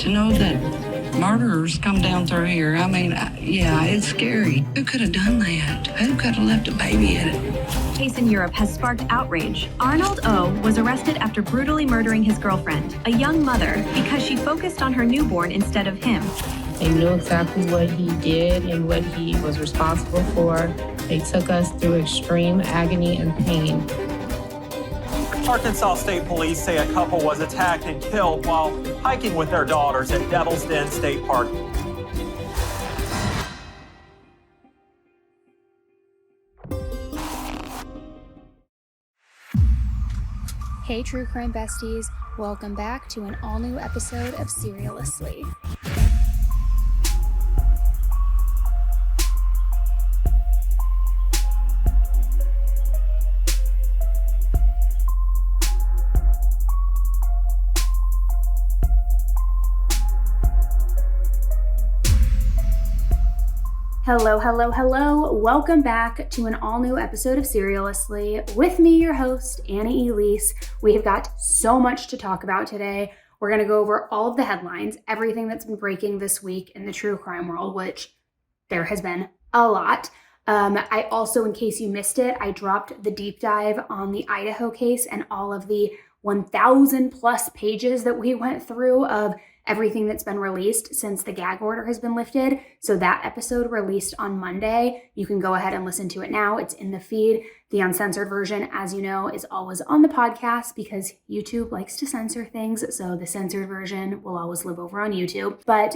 To know that murderers come down through here, I mean, yeah, it's scary. Who could have done that? Who could have left a baby in it? Case in Europe has sparked outrage. Arnold O. was arrested after brutally murdering his girlfriend, a young mother, because she focused on her newborn instead of him. They knew exactly what he did and what he was responsible for. They took us through extreme agony and pain. Arkansas State Police say a couple was attacked and killed while hiking with their daughters at Devil's Den State Park. Hey True Crime Besties, welcome back to an all-new episode of Seriously. Hello. Welcome back to an all-new episode of Seriously. With me, your host, Annie Elise. We have got so much to talk about today. We're going to go over all of the headlines, everything that's been breaking this week in the true crime world, which there has been a lot. I also, in case you missed it, I dropped the deep dive on the Idaho case and all of the 1,000 plus pages that we went through of everything that's been released since the gag order has been lifted. So that episode released on Monday. You can go ahead and listen to it now. It's in the feed. The uncensored version, as you know, is always on the podcast because YouTube likes to censor things. So the censored version will always live over on YouTube. But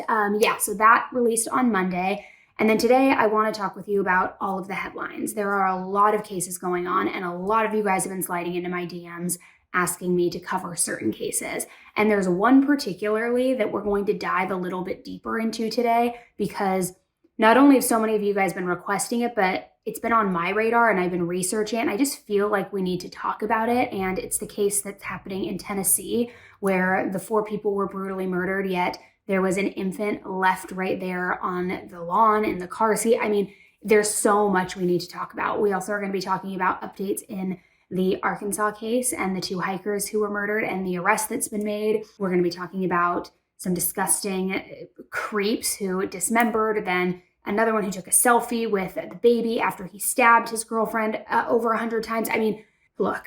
so that released on Monday. And then today I want to talk with you about all of the headlines. There are a lot of cases going on and a lot of you guys have been sliding into my DMs asking me to cover certain cases. And there's one particularly that we're going to dive a little bit deeper into today because not only have so many of you guys been requesting it, but it's been on my radar and I've been researching it and I just feel like we need to talk about it. And it's the case that's happening in Tennessee where the 4 people were brutally murdered, yet there was an infant left right there on the lawn in the car seat. I mean, there's so much we need to talk about. We also are going to be talking about updates in the Arkansas case and the 2 hikers who were murdered and the arrest that's been made. We're going to be talking about some disgusting creeps who dismembered, then another one who took a selfie with the baby after he stabbed his girlfriend over 100 times. I mean, look,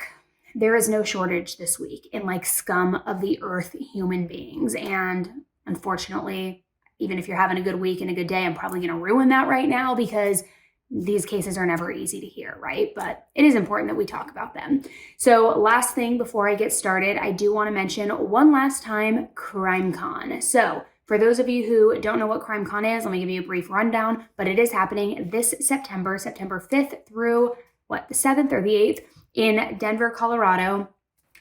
there is no shortage this week in like scum of the earth human beings. And unfortunately, even if you're having a good week and a good day, I'm probably going to ruin that right now because these cases are never easy to hear, right? But it is important that we talk about them. So last thing before I get started, I do want to mention one last time CrimeCon. So for those of you who don't know what CrimeCon is, let me give you a brief rundown, but it is happening this September 5th through the 7th or the 8th in Denver, Colorado.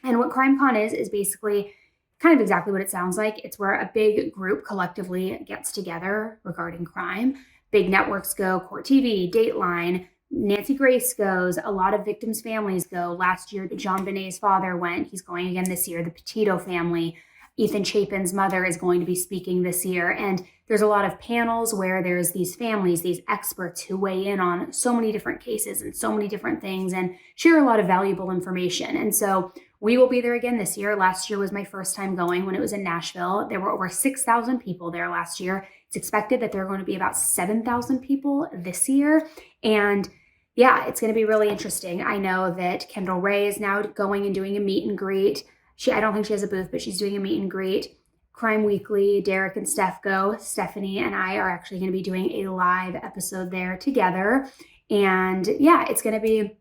And what CrimeCon is basically kind of exactly what it sounds like. It's where a big group collectively gets together regarding crime. Big networks go, Court TV, Dateline, Nancy Grace goes, a lot of victims' families go. Last year, John Benet's father went. He's going again this year. The Petito family, Ethan Chapin's mother is going to be speaking this year. And there's a lot of panels where there's these families, these experts who weigh in on so many different cases and so many different things and share a lot of valuable information. And so we will be there again this year. Last year was my first time going when it was in Nashville. There were over 6,000 people there last year. It's expected that there are going to be about 7,000 people this year. And yeah, it's going to be really interesting. I know that Kendall Ray is now going and doing a meet and greet. I don't think she has a booth, but she's doing a meet and greet. Crime Weekly, Derek and Steph go. Stephanie and I are actually going to be doing a live episode there together. And yeah, it's going to be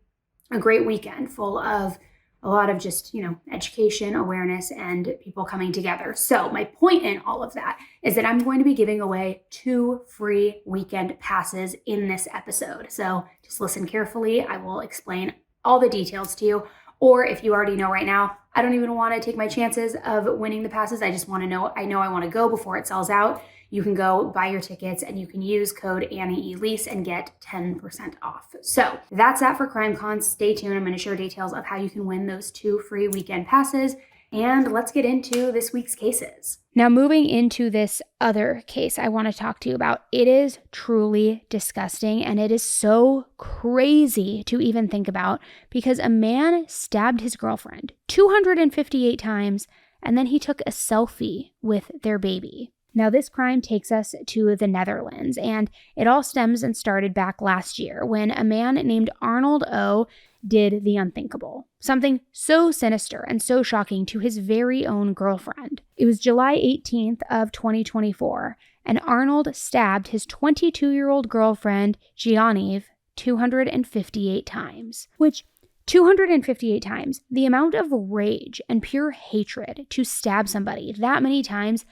a great weekend full of a lot of just, education, awareness, and people coming together. So my point in all of that is that I'm going to be giving away 2 free weekend passes in this episode. So just listen carefully. I will explain all the details to you. Or if you already know right now, I don't even want to take my chances of winning the passes. I just want to know, I want to go before it sells out. You can go buy your tickets and you can use code AnnieElise and get 10% off. So that's that for CrimeCon. Stay tuned. I'm going to share details of how you can win those 2 free weekend passes. And let's get into this week's cases. Now, moving into this other case I want to talk to you about, it is truly disgusting and it is so crazy to even think about because a man stabbed his girlfriend 258 times and then he took a selfie with their baby. Now, this crime takes us to the Netherlands, and it all stems and started back last year when a man named Arnold O. did the unthinkable. Something so sinister and so shocking to his very own girlfriend. It was July 18th of 2024, and Arnold stabbed his 22-year-old girlfriend, Genevieve, 258 times. Which, 258 times, the amount of rage and pure hatred to stab somebody that many times,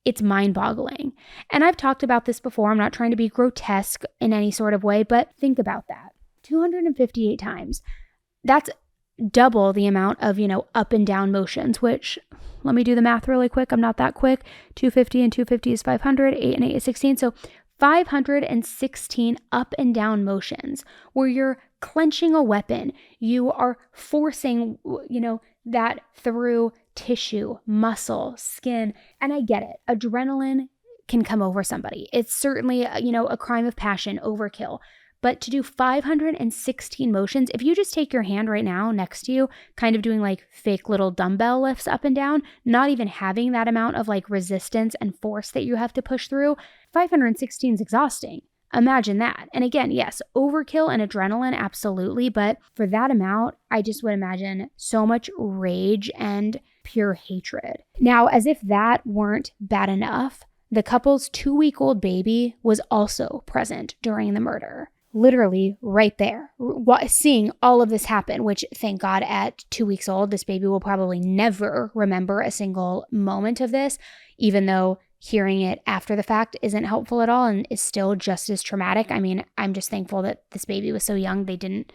it's mind-boggling. And I've talked about this before. I'm not trying to be grotesque in any sort of way, but think about that. 258 times. That's double the amount of, up and down motions, which, let me do the math really quick. I'm not that quick. 250 and 250 is 500. 8 and 8 is 16. So 516 up and down motions where you're clenching a weapon. You are forcing, that through tissue, muscle, skin. And I get it. Adrenaline can come over somebody. It's certainly, a crime of passion, overkill. But to do 516 motions, if you just take your hand right now next to you, kind of doing like fake little dumbbell lifts up and down, not even having that amount of like resistance and force that you have to push through, 516 is exhausting. Imagine that. And again, yes, overkill and adrenaline, absolutely. But for that amount, I just would imagine so much rage and pure hatred. Now, as if that weren't bad enough, the couple's 2-week-old baby was also present during the murder. Literally right there, seeing all of this happen, which thank God at 2 weeks old, this baby will probably never remember a single moment of this, even though hearing it after the fact isn't helpful at all and is still just as traumatic. I mean, I'm just thankful that this baby was so young they didn't,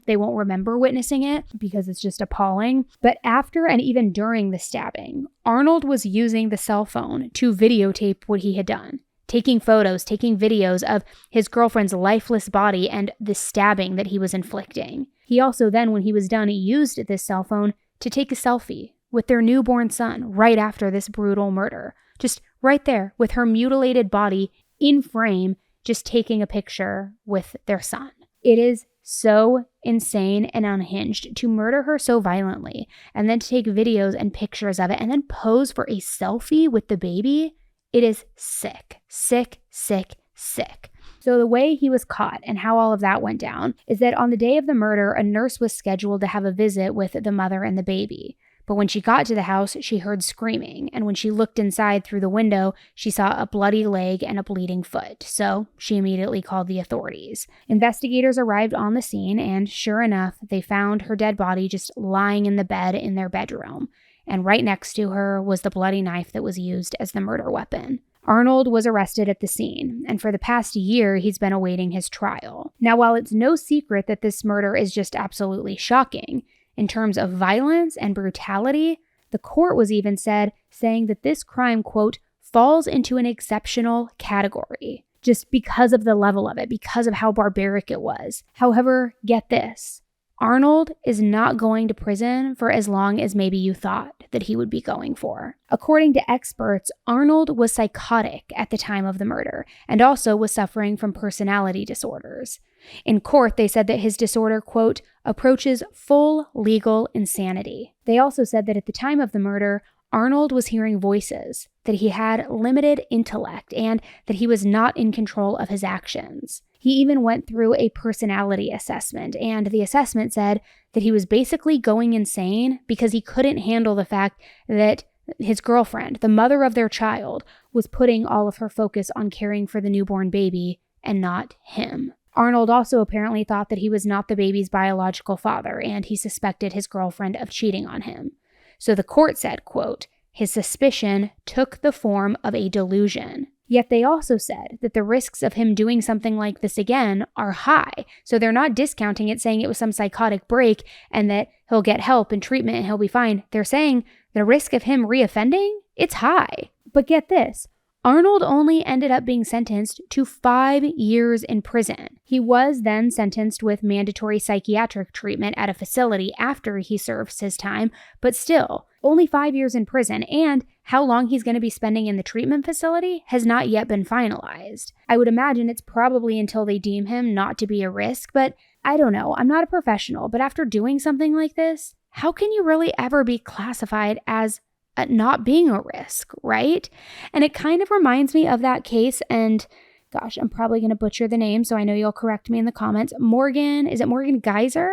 they won't remember witnessing it because it's just appalling. But after and even during the stabbing, Arnold was using the cell phone to videotape what he had done. Taking photos, taking videos of his girlfriend's lifeless body and the stabbing that he was inflicting. He also then, when he was done, used this cell phone to take a selfie with their newborn son right after this brutal murder. Just right there with her mutilated body in frame, just taking a picture with their son. It is so insane and unhinged to murder her so violently and then to take videos and pictures of it and then pose for a selfie with the baby. It is sick, sick, sick, sick. So the way he was caught and how all of that went down is that on the day of the murder, a nurse was scheduled to have a visit with the mother and the baby. But when she got to the house, she heard screaming. And when she looked inside through the window, she saw a bloody leg and a bleeding foot. So she immediately called the authorities. Investigators arrived on the scene, and sure enough, they found her dead body just lying in the bed in their bedroom. And right next to her was the bloody knife that was used as the murder weapon. Arnold was arrested at the scene, and for the past year, he's been awaiting his trial. Now, while it's no secret that this murder is just absolutely shocking, in terms of violence and brutality, the court was even saying that this crime, quote, falls into an exceptional category, just because of the level of it, because of how barbaric it was. However, get this. Arnold is not going to prison for as long as maybe you thought that he would be going for. According to experts, Arnold was psychotic at the time of the murder and also was suffering from personality disorders. In court, they said that his disorder, quote, approaches full legal insanity. They also said that at the time of the murder, Arnold was hearing voices, that he had limited intellect, and that he was not in control of his actions. He even went through a personality assessment, and the assessment said that he was basically going insane because he couldn't handle the fact that his girlfriend, the mother of their child, was putting all of her focus on caring for the newborn baby and not him. Arnold also apparently thought that he was not the baby's biological father, and he suspected his girlfriend of cheating on him. So the court said, quote, his suspicion took the form of a delusion. Yet they also said that the risks of him doing something like this again are high. So they're not discounting it, saying it was some psychotic break and that he'll get help and treatment and he'll be fine. They're saying the risk of him reoffending, it's high. But get this. Arnold only ended up being sentenced to 5 years in prison. He was then sentenced with mandatory psychiatric treatment at a facility after he served his time, but still, only 5 years in prison, and how long he's going to be spending in the treatment facility has not yet been finalized. I would imagine it's probably until they deem him not to be a risk, but I don't know. I'm not a professional, but after doing something like this, how can you really ever be classified as not being a risk, right? And it kind of reminds me of that case, and gosh, I'm probably going to butcher the name, so I know you'll correct me in the comments. Is it Morgan Geyser?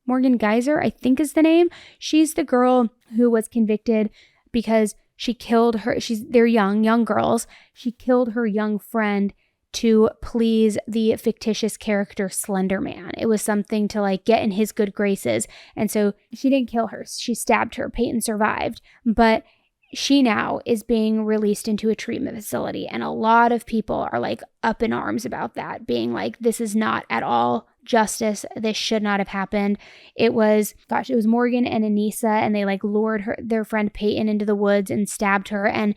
Morgan Geyser, I think is the name. She's the girl who was convicted because she killed they're young girls. She killed her young friend to please the fictitious character Slender Man. It was something to like get in his good graces. And so she didn't kill her. She stabbed her. Peyton survived. But she now is being released into a treatment facility. And a lot of people are like up in arms about that, being like, this is not at all justice. This should not have happened. It was Morgan and Anissa, and they like lured their friend Peyton into the woods and stabbed her. And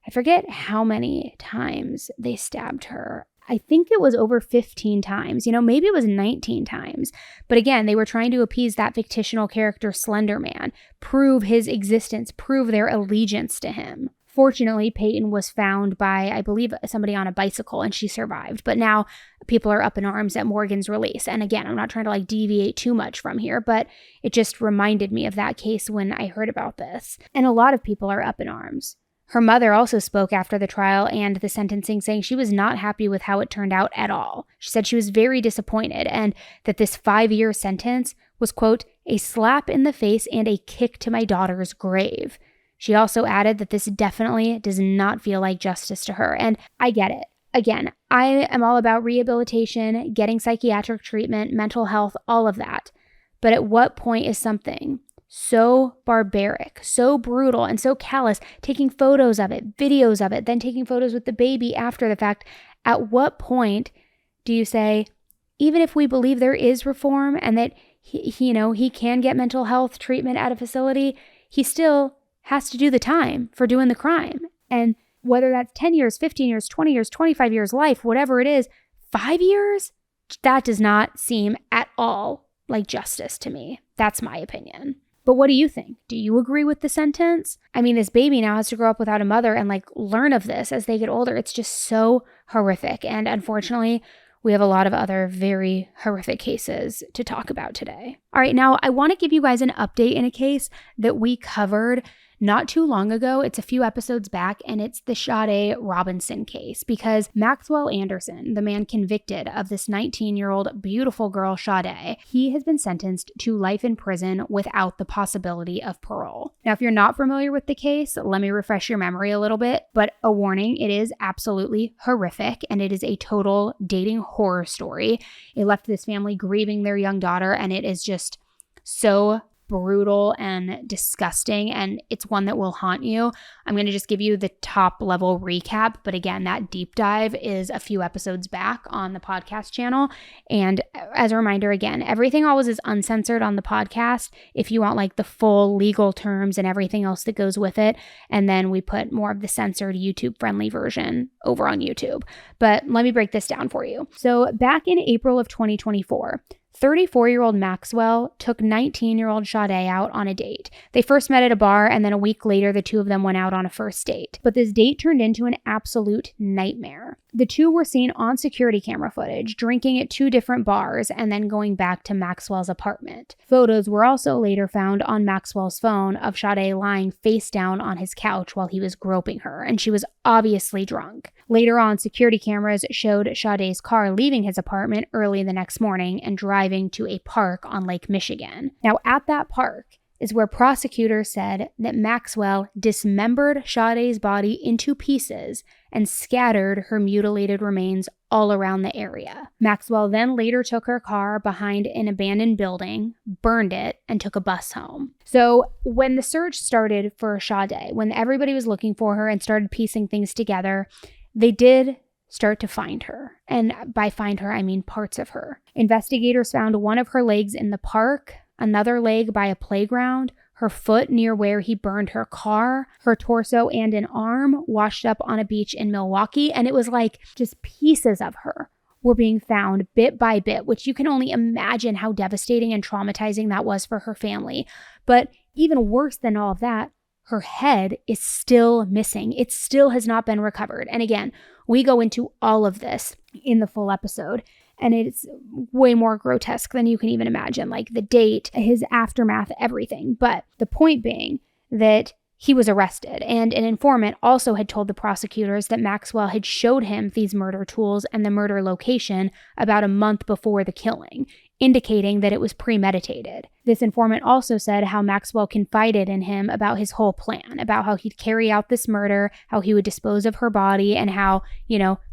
I forget how many times they stabbed her. I think it was over 15 times. Maybe it was 19 times. But again, they were trying to appease that fictional character Slender Man, prove his existence, prove their allegiance to him. Fortunately, Peyton was found by, I believe, somebody on a bicycle, and she survived. But now people are up in arms at Morgan's release. And again, I'm not trying to like deviate too much from here, but it just reminded me of that case when I heard about this. And a lot of people are up in arms. Her mother also spoke after the trial and the sentencing, saying she was not happy with how it turned out at all. She said she was very disappointed and that this 5-year sentence was, quote, a slap in the face and a kick to my daughter's grave. She also added that this definitely does not feel like justice to her. And I get it. Again, I am all about rehabilitation, getting psychiatric treatment, mental health, all of that. But at what point is something so barbaric, so brutal, and so callous, taking photos of it, videos of it, then taking photos with the baby after the fact? At what point do you say, even if we believe there is reform and that he can get mental health treatment at a facility, he still has to do the time for doing the crime? And whether that's 10 years, 15 years, 20 years, 25 years, life, whatever it is, 5 years, that does not seem at all like justice to me. That's my opinion. But what do you think? Do you agree with the sentence? I mean, this baby now has to grow up without a mother and like learn of this as they get older. It's just so horrific. And unfortunately, we have a lot of other very horrific cases to talk about today. All right, now I want to give you guys an update in a case that we covered not too long ago. It's a few episodes back, and it's the Sade Robinson case, because Maxwell Anderson, the man convicted of this 19-year-old beautiful girl, Sade, he has been sentenced to life in prison without the possibility of parole. Now, if you're not familiar with the case, let me refresh your memory a little bit, but a warning, it is absolutely horrific, and it is a total dating horror story. It left this family grieving their young daughter, and it is just so brutal and disgusting, and it's one that will haunt you. I'm going to just give you the top level recap, but again, that deep dive is a few episodes back on the podcast channel. And as a reminder, again, everything always is uncensored on the podcast if you want like the full legal terms and everything else that goes with it, and then we put more of the censored YouTube friendly version over on YouTube. But let me break this down for you. So back in April of 2024, 34-year-old Maxwell took 19-year-old Sade out on a date. They first met at a bar, and then a week later, the two of them went out on a first date. But this date turned into an absolute nightmare. The two were seen on security camera footage, drinking at 2 different bars, and then going back to Maxwell's apartment. Photos were also later found on Maxwell's phone of Sade lying face down on his couch while he was groping her, and she was obviously drunk. Later on, security cameras showed Sade's car leaving his apartment early the next morning and driving to a park on Lake Michigan. Now, at that park is where prosecutors said that Maxwell dismembered Sade's body into pieces and scattered her mutilated remains all around the area. Maxwell then later took her car behind an abandoned building, burned it, and took a bus home. So when the search started for Sade, when everybody was looking for her and started piecing things together, they did start to find her. And by find her, I mean parts of her. Investigators found one of her legs in the park, another leg by a playground, her foot near where he burned her car, her torso and an arm washed up on a beach in Milwaukee. And it was like just pieces of her were being found bit by bit, which you can only imagine how devastating and traumatizing that was for her family. But even worse than all of that, her head is still missing. It still has not been recovered. And again, we go into all of this in the full episode, and it's way more grotesque than you can even imagine, like the date, his aftermath, everything. But the point being that he was arrested, and an informant also had told the prosecutors that Maxwell had showed him these murder tools and the murder location about a month before the killing, indicating that it was premeditated. This informant also said how Maxwell confided in him about his whole plan, about how he'd carry out this murder, how he would dispose of her body, and how,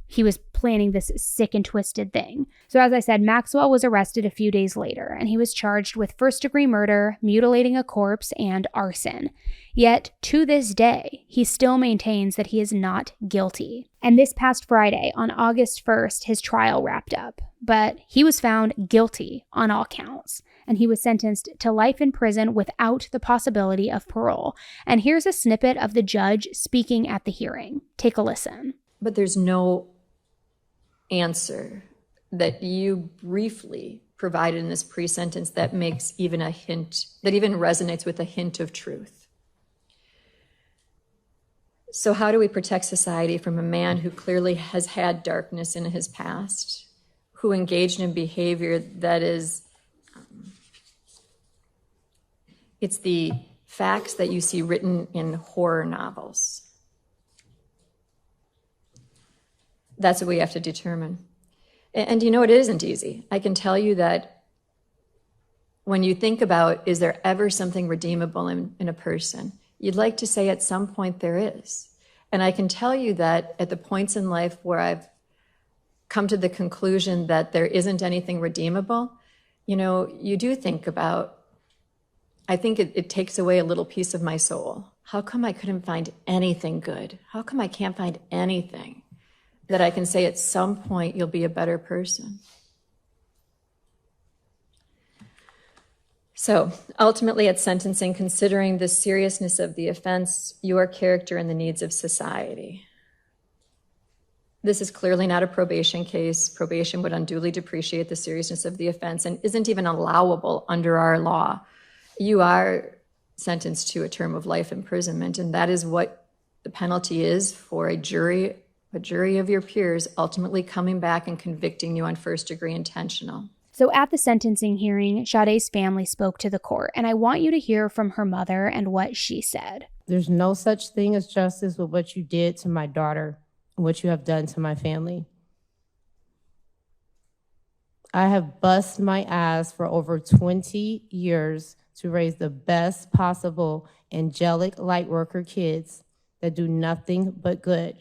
he was planning this sick and twisted thing. So as I said, Maxwell was arrested a few days later, and he was charged with first-degree murder, mutilating a corpse, and arson. Yet, to this day, he still maintains that he is not guilty. And this past Friday, on August 1st, his trial wrapped up. But he was found guilty on all counts, and he was sentenced to life in prison without the possibility of parole. And here's a snippet of the judge speaking at the hearing. Take a listen. But there's no answer that you briefly provided in this pre-sentence that makes even a hint, that even resonates with a hint of truth. So how do we protect society from a man who clearly has had darkness in his past, who engaged in behavior that is, it's the facts that you see written in horror novels. That's what we have to determine. And it isn't easy. I can tell you that when you think about, is there ever something redeemable in a person? You'd like to say at some point there is. And I can tell you that at the points in life where I've come to the conclusion that there isn't anything redeemable, you do think about, I think it takes away a little piece of my soul. How come I couldn't find anything good? How come I can't find anything that I can say at some point you'll be a better person? So ultimately at sentencing, considering the seriousness of the offense, your character, and the needs of society. This is clearly not a probation case. Probation would unduly depreciate the seriousness of the offense and isn't even allowable under our law. You are sentenced to a term of life imprisonment, and that is what the penalty is for a jury of your peers ultimately coming back and convicting you on first-degree intentional. So at the sentencing hearing, Sade's family spoke to the court, and I want you to hear from her mother and what she said. There's no such thing as justice with what you did to my daughter and what you have done to my family. I have bust my ass for over 20 years to raise the best possible angelic light worker kids that do nothing but good.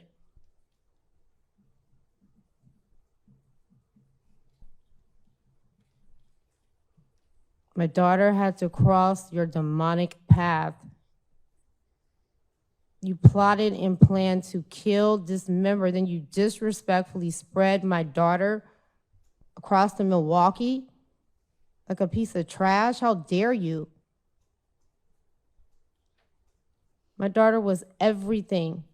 My daughter had to cross your demonic path. You plotted and planned to kill, dismember, then you disrespectfully spread my daughter across the Milwaukee like a piece of trash. How dare you? My daughter was everything.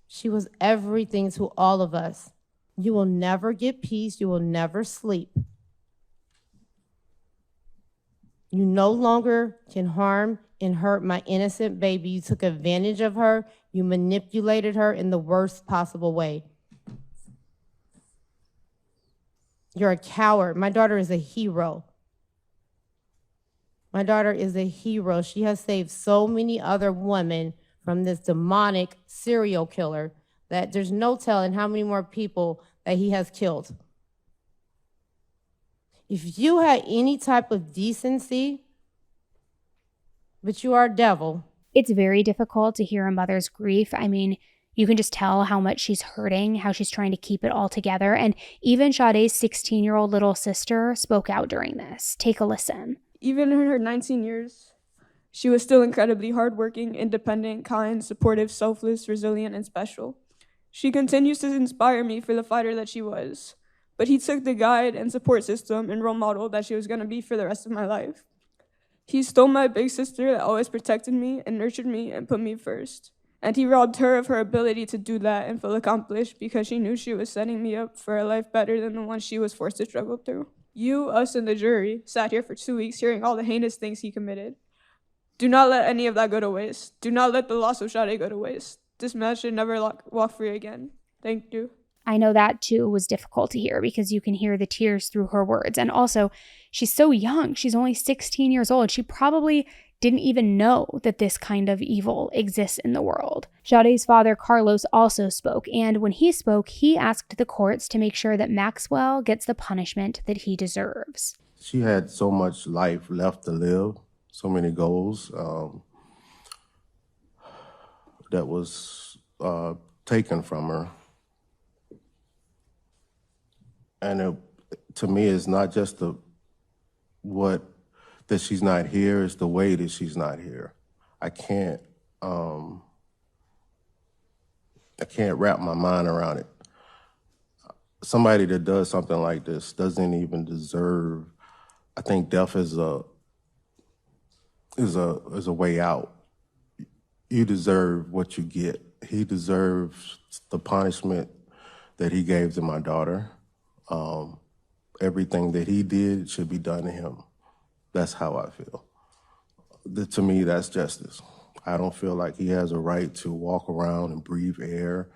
She was everything to all of us. You will never get peace. You will never sleep. You no longer can harm and hurt my innocent baby. You took advantage of her. You manipulated her in the worst possible way. You're a coward. My daughter is a hero. My daughter is a hero. She has saved so many other women from this demonic serial killer that there's no telling how many more people that he has killed. If you had any type of decency, but you are a devil. It's very difficult to hear a mother's grief. I mean, you can just tell how much she's hurting, how she's trying to keep it all together. And even Sade's 16-year-old little sister spoke out during this. Take a listen. Even in her 19 years, she was still incredibly hardworking, independent, kind, supportive, selfless, resilient, and special. She continues to inspire me for the fighter that she was. But he took the guide and support system and role model that she was going to be for the rest of my life. He stole my big sister that always protected me and nurtured me and put me first. And he robbed her of her ability to do that and feel accomplished because she knew she was setting me up for a life better than the one she was forced to struggle through. You, us, and the jury sat here for 2 weeks hearing all the heinous things he committed. Do not let any of that go to waste. Do not let the loss of Sade go to waste. This man should never walk free again. Thank you. I know that too was difficult to hear because you can hear the tears through her words. And also, she's so young. She's only 16 years old. She probably didn't even know that this kind of evil exists in the world. Sade's father, Carlos, also spoke, and when he spoke, he asked the courts to make sure that Maxwell gets the punishment that he deserves. She had so much life left to live, so many goals that was taken from her. And to me, it's not just that she's not here, it's the way that she's not here. I can't wrap my mind around it. Somebody that does something like this doesn't even deserve. I think death is a way out. You deserve what you get. He deserves the punishment that he gave to my daughter. Everything that he did should be done to him. That's how I feel. To me, that's justice. I don't feel like he has a right to walk around and breathe air,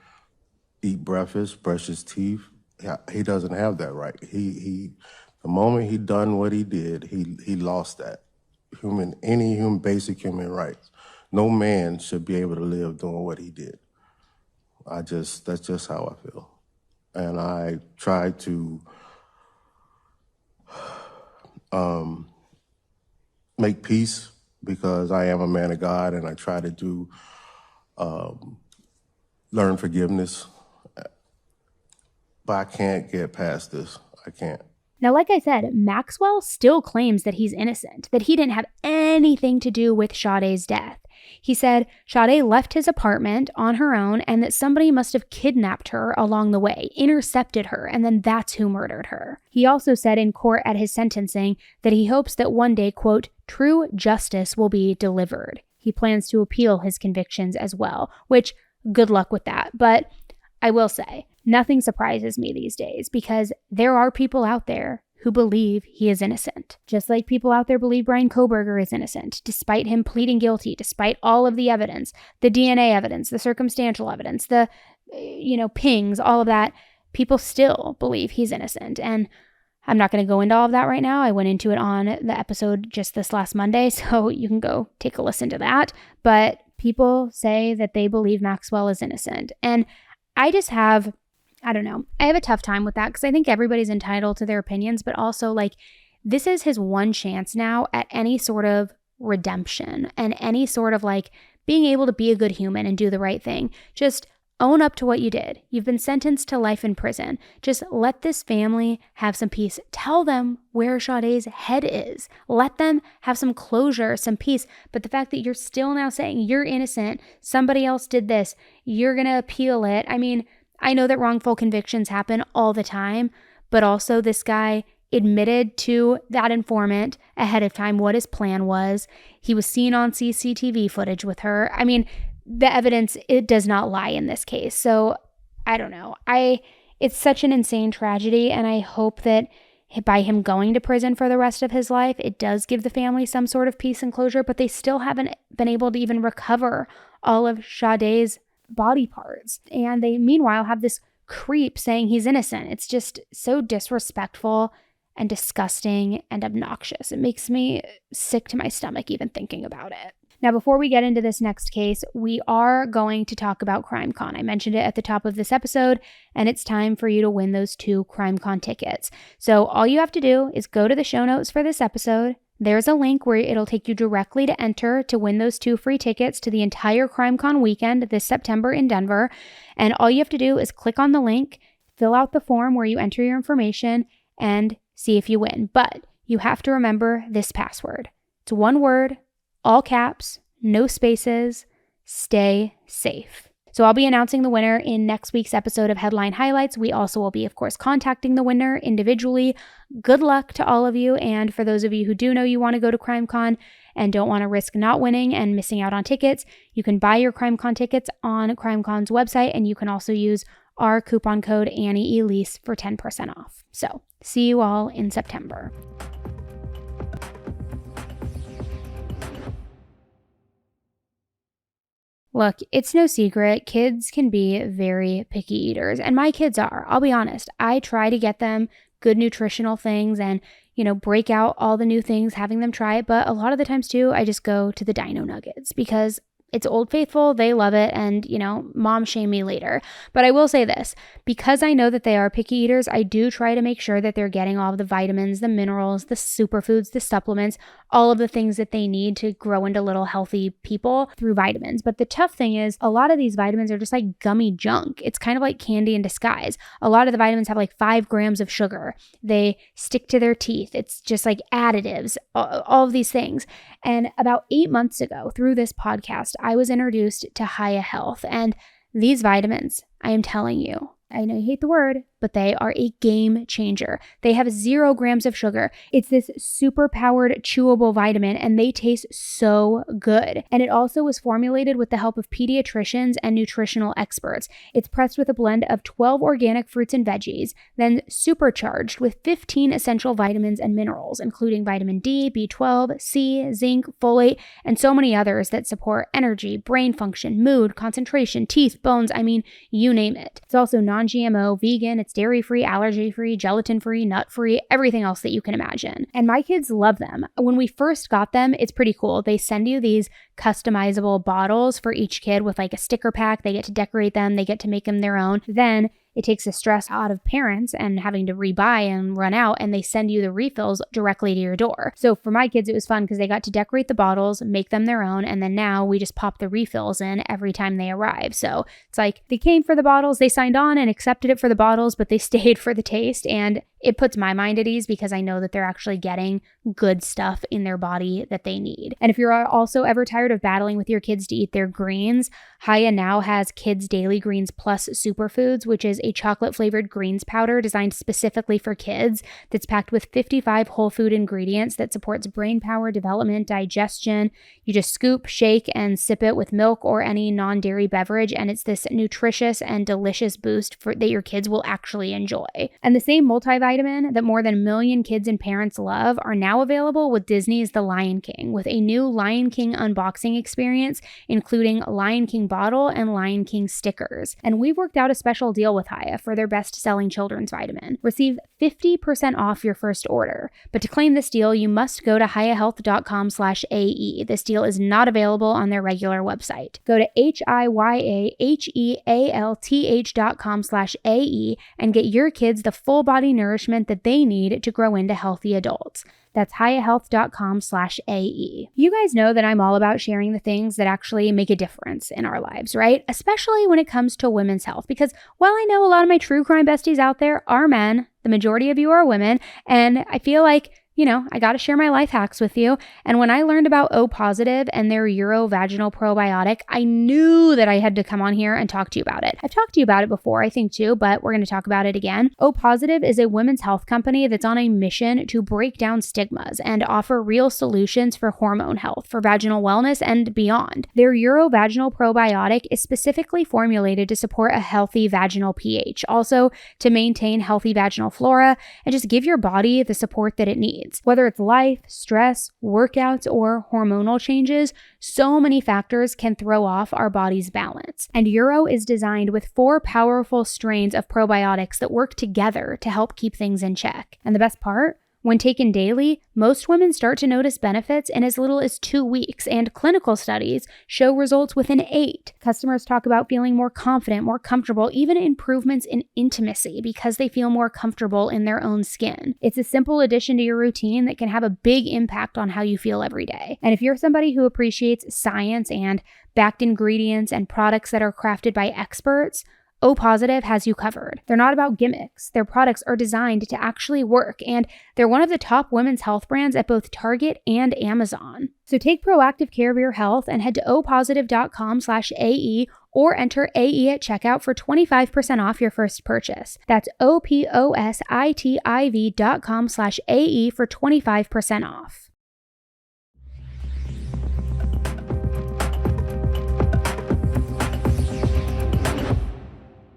eat breakfast, brush his teeth. He doesn't have that right. The moment he done what he did, he lost that. Any basic human rights. No man should be able to live doing what he did. That's just how I feel. And I try to make peace because I am a man of God, and I try to learn forgiveness. But I can't get past this. I can't. Now, like I said, Maxwell still claims that he's innocent, that he didn't have anything to do with Sade's death. He said Sade left his apartment on her own and that somebody must have kidnapped her along the way, intercepted her, and then that's who murdered her. He also said in court at his sentencing that he hopes that one day, quote, true justice will be delivered. He plans to appeal his convictions as well, which good luck with that. But I will say, nothing surprises me these days because there are people out there who believe he is innocent. Just like people out there believe Brian Kohberger is innocent, despite him pleading guilty, despite all of the evidence, the DNA evidence, the circumstantial evidence, the, pings, all of that, people still believe he's innocent. And I'm not going to go into all of that right now. I went into it on the episode just this last Monday, so you can go take a listen to that. But people say that they believe Maxwell is innocent. And I just have I have a tough time with that because I think everybody's entitled to their opinions, but also this is his one chance now at any sort of redemption and any sort of being able to be a good human and do the right thing. Just own up to what you did. You've been sentenced to life in prison. Just let this family have some peace. Tell them where Sade's head is. Let them have some closure, some peace. But the fact that you're still now saying you're innocent, somebody else did this, you're going to appeal it. I know that wrongful convictions happen all the time, but also this guy admitted to that informant ahead of time what his plan was. He was seen on CCTV footage with her. The evidence, it does not lie in this case. So I don't know. It's such an insane tragedy, and I hope that by him going to prison for the rest of his life, it does give the family some sort of peace and closure, but they still haven't been able to even recover all of Sade's body parts. And they, meanwhile, have this creep saying he's innocent. It's just so disrespectful and disgusting and obnoxious. It makes me sick to my stomach even thinking about it. Now, before we get into this next case, we are going to talk about CrimeCon. I mentioned it at the top of this episode, and it's time for you to win those 2 CrimeCon tickets. So all you have to do is go to the show notes for this episode. There's a link where it'll take you directly to enter to win those 2 free tickets to the entire CrimeCon weekend this September in Denver. And all you have to do is click on the link, fill out the form where you enter your information, and see if you win. But you have to remember this password. It's one word, all caps, no spaces, stay safe. So I'll be announcing the winner in next week's episode of Headline Highlights. We also will be, of course, contacting the winner individually. Good luck to all of you. And for those of you who do know you want to go to CrimeCon and don't want to risk not winning and missing out on tickets, you can buy your CrimeCon tickets on CrimeCon's website, and you can also use our coupon code AnnieElise for 10% off. So see you all in September. Look, it's no secret, kids can be very picky eaters, and my kids are. I'll be honest. I try to get them good nutritional things, and break out all the new things, having them try it. But a lot of the times too, I just go to the Dino Nuggets because it's Old Faithful, they love it, and, mom shame me later. But I will say this, because I know that they are picky eaters, I do try to make sure that they're getting all of the vitamins, the minerals, the superfoods, the supplements, all of the things that they need to grow into little healthy people through vitamins. But the tough thing is a lot of these vitamins are just like gummy junk. It's kind of like candy in disguise. A lot of the vitamins have like 5 grams of sugar. They stick to their teeth. It's just like additives, all of these things. And about 8 months ago, through this podcast, I was introduced to Hiya Health, and these vitamins, I am telling you, I know you hate the word, but they are a game changer. They have 0 grams of sugar. It's this super powered chewable vitamin, and they taste so good. And it also was formulated with the help of pediatricians and nutritional experts. It's pressed with a blend of 12 organic fruits and veggies, then supercharged with 15 essential vitamins and minerals, including vitamin D, B12, C, zinc, folate, and so many others that support energy, brain function, mood, concentration, teeth, bones, you name it. It's also non-GMO, vegan, it's dairy-free, allergy-free, gelatin-free, nut-free, everything else that you can imagine. And my kids love them. When we first got them, it's pretty cool. They send you these customizable bottles for each kid with like a sticker pack. They get to decorate them. They get to make them their own. Then it takes the stress out of parents and having to rebuy and run out, and they send you the refills directly to your door. So for my kids, it was fun because they got to decorate the bottles, make them their own, and then now we just pop the refills in every time they arrive. So it's like they came for the bottles, they signed on and accepted it for the bottles, but they stayed for the taste, and it puts my mind at ease because I know that they're actually getting good stuff in their body that they need. And if you're also ever tired of battling with your kids to eat their greens, Hiya now has Kids Daily Greens Plus Superfoods, which is a chocolate-flavored greens powder designed specifically for kids that's packed with 55 whole food ingredients that supports brain power, development, digestion. You just scoop, shake, and sip it with milk or any non-dairy beverage, and it's this nutritious and delicious boost that your kids will actually enjoy. And the same multivitamin that more than 1 million kids and parents love are now available with Disney's The Lion King, with a new Lion King unboxing experience, including Lion King bottle and Lion King stickers. And we worked out a special deal with Hiya for their best-selling children's vitamin. Receive 50% off your first order. But to claim this deal, you must go to hiyahealth.com/AE. This deal is not available on their regular website. Go to hiyahealth.com/AE and get your kids the full body nourishment that they need to grow into healthy adults. That's hiyahealth.com/AE. You guys know that I'm all about sharing the things that actually make a difference in our lives, right? Especially when it comes to women's health. Because while I know a lot of my true crime besties out there are men, the majority of you are women, and I feel like I got to share my life hacks with you. And when I learned about O positive and their urovaginal probiotic, I knew that I had to come on here and talk to you about it. I've talked to you about it before, I think too, but we're going to talk about it again. O positive is a women's health company that's on a mission to break down stigmas and offer real solutions for hormone health, for vaginal wellness, and beyond. Their urovaginal probiotic is specifically formulated to support a healthy vaginal pH, also to maintain healthy vaginal flora, and just give your body the support that it needs. Whether it's life, stress, workouts, or hormonal changes, so many factors can throw off our body's balance. And Uro is designed with 4 powerful strains of probiotics that work together to help keep things in check. And the best part? When taken daily, most women start to notice benefits in as little as 2 weeks, and clinical studies show results within 8. Customers talk about feeling more confident, more comfortable, even improvements in intimacy because they feel more comfortable in their own skin. It's a simple addition to your routine that can have a big impact on how you feel every day. And if you're somebody who appreciates science and backed ingredients and products that are crafted by experts, O positive has you covered. They're not about gimmicks. Their products are designed to actually work, and they're one of the top women's health brands at both Target and Amazon. So take proactive care of your health and head to opositive.com/AE or enter AE at checkout for 25% off your first purchase. That's opositiv.com/AE for 25% off.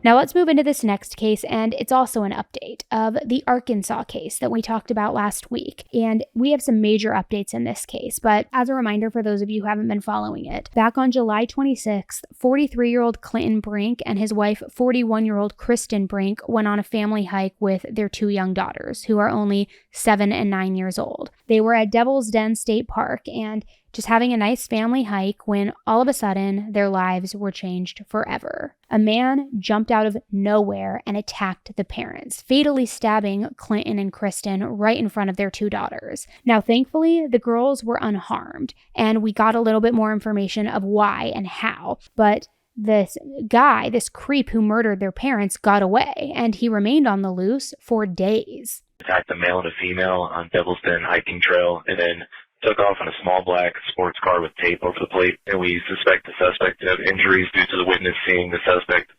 Now let's move into this next case, and it's also an update of the Arkansas case that we talked about last week. And we have some major updates in this case, but as a reminder for those of you who haven't been following it, back on July 26th, 43-year-old Clinton Brink and his wife, 41-year-old Kristen Brink, went on a family hike with their 2 young daughters, who are only 7 and 9 years old. They were at Devil's Den State Park and just having a nice family hike when all of a sudden their lives were changed forever. A man jumped out of nowhere and attacked the parents, fatally stabbing Clinton and Kristen right in front of their 2 daughters. Now, thankfully, the girls were unharmed, and we got a little bit more information of why and how, but this guy, this creep who murdered their parents, got away, and he remained on the loose for days. Attacked a male and a female on Devil's Den hiking trail, and then took off in a small black sports car with tape over the plate, and we suspect the suspect of injuries due to the witness seeing the suspect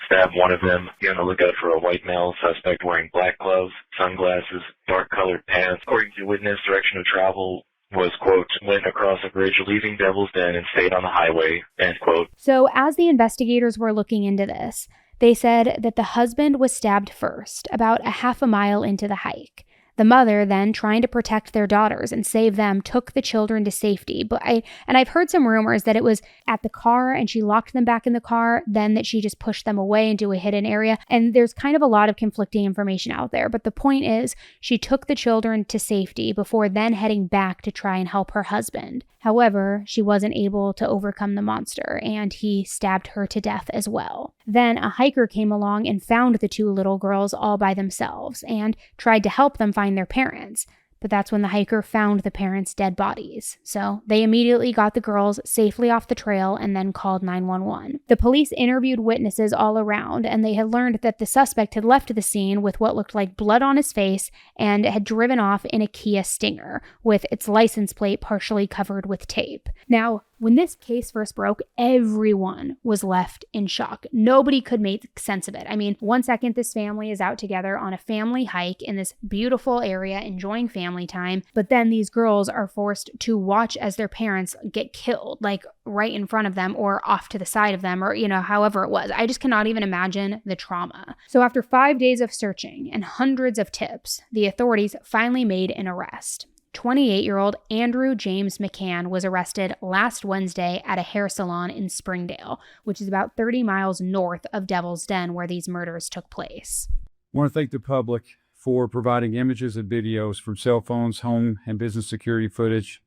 stab one of them. Be on the lookout for a white male suspect wearing black gloves, sunglasses, dark-colored pants. According to witness, direction of travel was, quote, went across a bridge leaving Devil's Den and stayed on the highway, end quote. So as the investigators were looking into this, they said that the husband was stabbed first, about a half a mile into the hike. The mother, then, trying to protect their daughters and save them, took the children to safety. But I've heard some rumors that it was at the car and she locked them back in the car, then that she just pushed them away into a hidden area. And there's kind of a lot of conflicting information out there. But the point is, she took the children to safety before then heading back to try and help her husband. However, she wasn't able to overcome the monster, and he stabbed her to death as well. Then a hiker came along and found the 2 little girls all by themselves and tried to help them find their parents. But that's when the hiker found the parents' dead bodies. So they immediately got the girls safely off the trail and then called 911. The police interviewed witnesses all around, and they had learned that the suspect had left the scene with what looked like blood on his face and had driven off in a Kia Stinger with its license plate partially covered with tape. Now, when this case first broke, everyone was left in shock. Nobody could make sense of it. I mean, one second this family is out together on a family hike in this beautiful area, enjoying family time, but then these girls are forced to watch as their parents get killed, like right in front of them or off to the side of them, or, however it was. I just cannot even imagine the trauma. So after 5 days of searching and hundreds of tips, the authorities finally made an arrest. 28-year-old Andrew James McCann was arrested last Wednesday at a hair salon in Springdale, which is about 30 miles north of Devil's Den, where these murders took place. I want to thank the public for providing images and videos from cell phones, home, and business security footage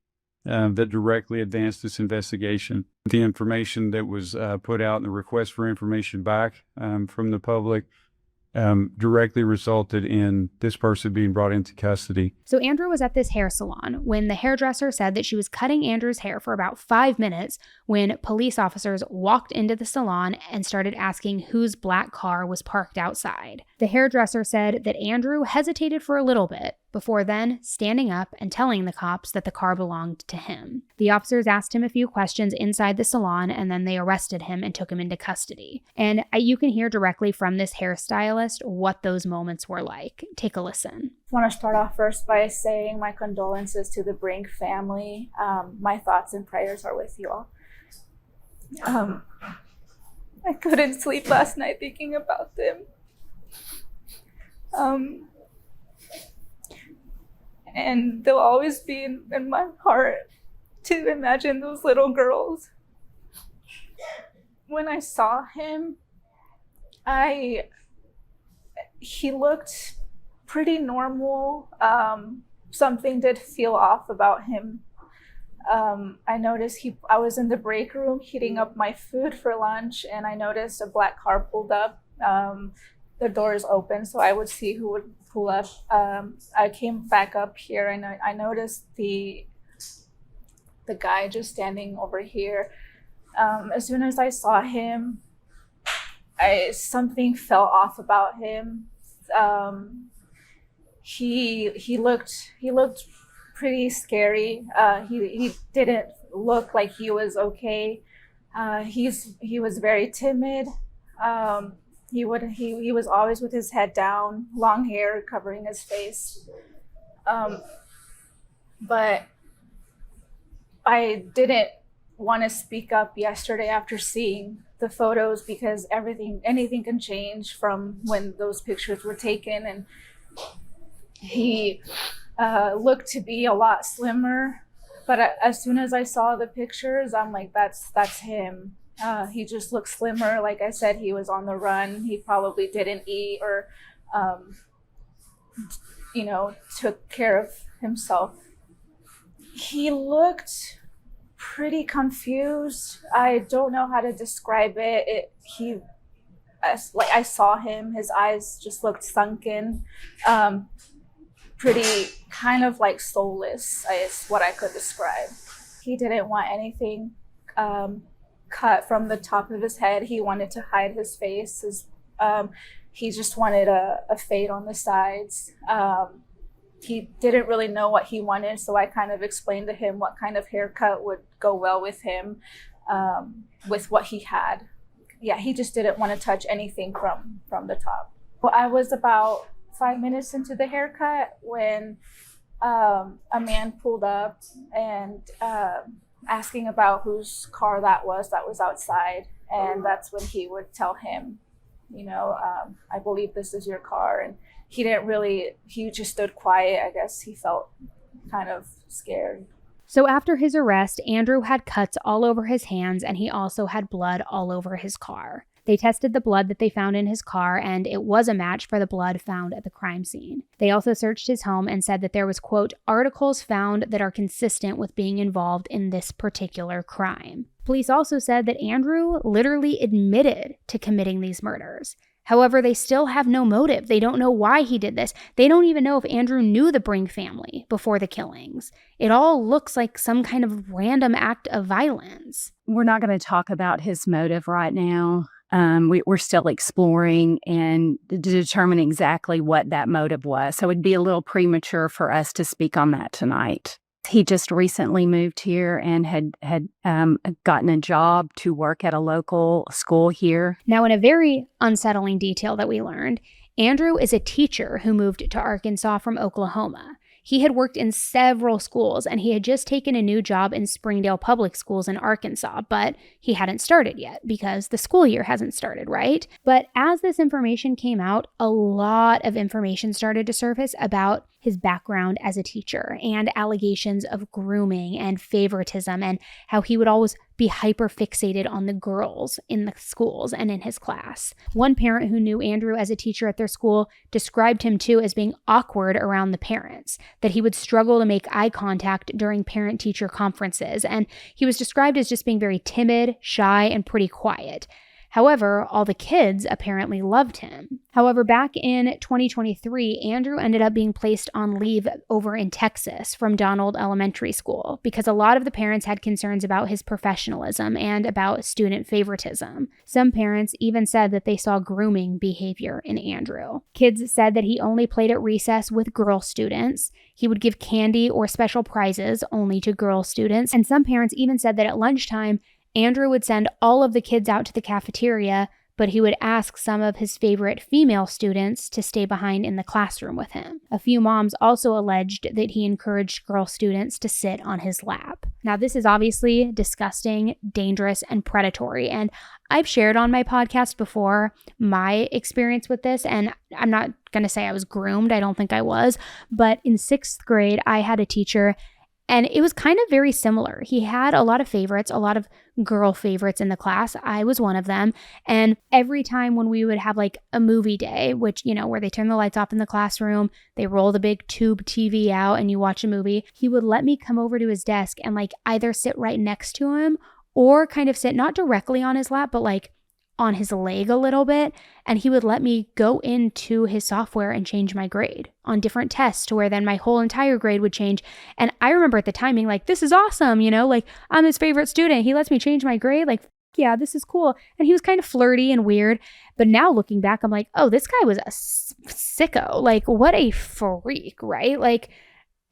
that directly advanced this investigation. The information that was put out and the request for information back from the public directly resulted in this person being brought into custody. So Andrew was at this hair salon when the hairdresser said that she was cutting Andrew's hair for about 5 minutes when police officers walked into the salon and started asking whose black car was parked outside. The hairdresser said that Andrew hesitated for a little bit before then standing up and telling the cops that the car belonged to him. The officers asked him a few questions inside the salon, and then they arrested him and took him into custody. And you can hear directly from this hairstylist what those moments were like. Take a listen. I want to start off first by saying my condolences to the Brink family. My thoughts and prayers are with you all. I couldn't sleep last night thinking about them. And they'll always be in my heart to imagine those little girls. When I saw him, he looked pretty normal. Something did feel off about him. I noticed I was in the break room heating up my food for lunch, and I noticed a black car pulled up. The doors open, so I would see who would pull up. I came back up here, and I noticed the guy just standing over here. As soon as I saw him, something fell off about him. He looked pretty scary. He didn't look like he was okay. He was very timid. He was always with his head down, long hair covering his face. But I didn't want to speak up yesterday after seeing the photos because anything can change from when those pictures were taken. And he looked to be a lot slimmer, but as soon as I saw the pictures, I'm like, that's him. He just looked slimmer. Like I said, he was on the run. He probably didn't eat or took care of himself. He looked pretty confused. I don't know how to describe it. I saw him, his eyes just looked sunken, pretty kind of like soulless is what I could describe. He didn't want anything cut from the top of his head. He wanted to hide his face. He just wanted a fade on the sides. He didn't really know what he wanted, so I kind of explained to him what kind of haircut would go well with him, with what he had. Yeah, he just didn't want to touch anything from the top. Well, I was about 5 minutes into the haircut when a man pulled up and asking about whose car that was outside, and that's when he would tell him, I believe this is your car. And he just stood quiet. I guess he felt kind of scared. So after his arrest, Andrew had cuts all over his hands and he also had blood all over his car. They tested the blood that they found in his car and it was a match for the blood found at the crime scene. They also searched his home and said that there was, quote, articles found that are consistent with being involved in this particular crime. Police also said that Andrew literally admitted to committing these murders. However, they still have no motive. They don't know why he did this. They don't even know if Andrew knew the Brink family before the killings. It all looks like some kind of random act of violence. We're not going to talk about his motive right now. We're still exploring and to determine exactly what that motive was. So it'd be a little premature for us to speak on that tonight. He just recently moved here and had gotten a job to work at a local school here. Now, in a very unsettling detail that we learned, Andrew is a teacher who moved to Arkansas from Oklahoma. He had worked in several schools and he had just taken a new job in Springdale Public Schools in Arkansas, but he hadn't started yet because the school year hasn't started, right? But as this information came out, a lot of information started to surface about his background as a teacher and allegations of grooming and favoritism and how he would always be hyper fixated on the girls in the schools and in his class. One parent who knew Andrew as a teacher at their school described him too as being awkward around the parents, that he would struggle to make eye contact during parent-teacher conferences, and he was described as just being very timid, shy, and pretty quiet. However, all the kids apparently loved him. However, back in 2023, Andrew ended up being placed on leave over in Texas from Donald Elementary School because a lot of the parents had concerns about his professionalism and about student favoritism. Some parents even said that they saw grooming behavior in Andrew. Kids said that he only played at recess with girl students. He would give candy or special prizes only to girl students. And some parents even said that at lunchtime, Andrew would send all of the kids out to the cafeteria, but he would ask some of his favorite female students to stay behind in the classroom with him. A few moms also alleged that he encouraged girl students to sit on his lap. Now, this is obviously disgusting, dangerous, and predatory, and I've shared on my podcast before my experience with this, and I'm not going to say I was groomed. I don't think I was, but in 6th grade, I had a teacher and it was kind of very similar. He had a lot of favorites, a lot of girl favorites in the class. I was one of them. And every time when we would have like a movie day, which, where they turn the lights off in the classroom, they roll the big tube TV out and you watch a movie, he would let me come over to his desk and like either sit right next to him or kind of sit not directly on his lap, but like on his leg a little bit, and he would let me go into his software and change my grade on different tests to where then my whole entire grade would change. And I remember at the time being like, this is awesome, like I'm his favorite student. He lets me change my grade. Like, yeah, this is cool. And he was kind of flirty and weird. But now looking back, I'm like, oh, this guy was a sicko. Like, what a freak, right? Like,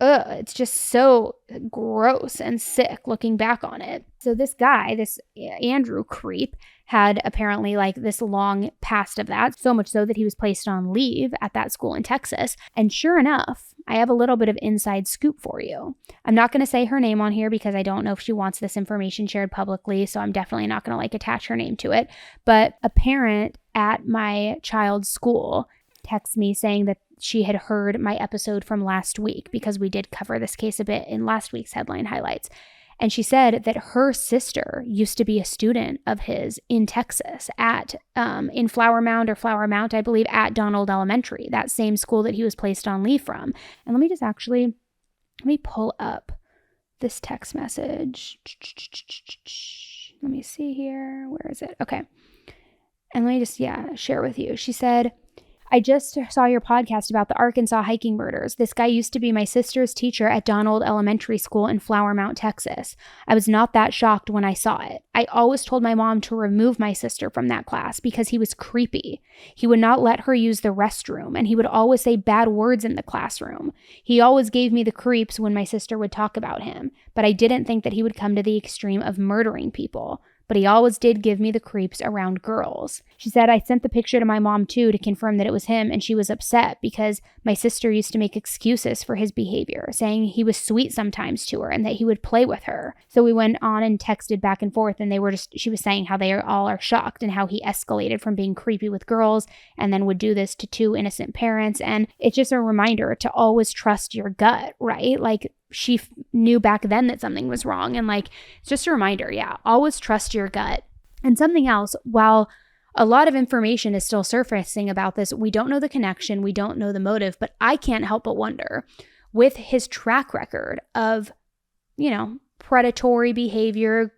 it's just so gross and sick looking back on it. So this guy, this Andrew creep, had apparently like this long past of that, so much so that he was placed on leave at that school in Texas. And sure enough, I have a little bit of inside scoop for you. I'm not going to say her name on here because I don't know if she wants this information shared publicly, so I'm definitely not going to like attach her name to it. But a parent at my child's school texted me saying that she had heard my episode from last week, because we did cover this case a bit in last week's headline highlights. And she said that her sister used to be a student of his in Texas at, in Flower Mount, I believe, at Donald Elementary, that same school that he was placed on leave from. And let me pull up this text message. Let me see here. Where is it? Okay. And let me just, share with you. She said, I just saw your podcast about the Arkansas hiking murders. This guy used to be my sister's teacher at Donald Elementary School in Flower Mount, Texas. I was not that shocked when I saw it. I always told my mom to remove my sister from that class because he was creepy. He would not let her use the restroom, and he would always say bad words in the classroom. He always gave me the creeps when my sister would talk about him, but I didn't think that he would come to the extreme of murdering people. But he always did give me the creeps around girls. She said, I sent the picture to my mom too to confirm that it was him, and she was upset because my sister used to make excuses for his behavior, saying he was sweet sometimes to her and that he would play with her. So we went on and texted back and forth, and she was saying how they all are shocked and how he escalated from being creepy with girls and then would do this to two innocent parents. And it's just a reminder to always trust your gut, right? Like, she knew back then that something was wrong. And like, it's just a reminder, always trust your gut. And something else, while a lot of information is still surfacing about this, we don't know the connection, we don't know the motive, but I can't help but wonder, with his track record of, predatory behavior,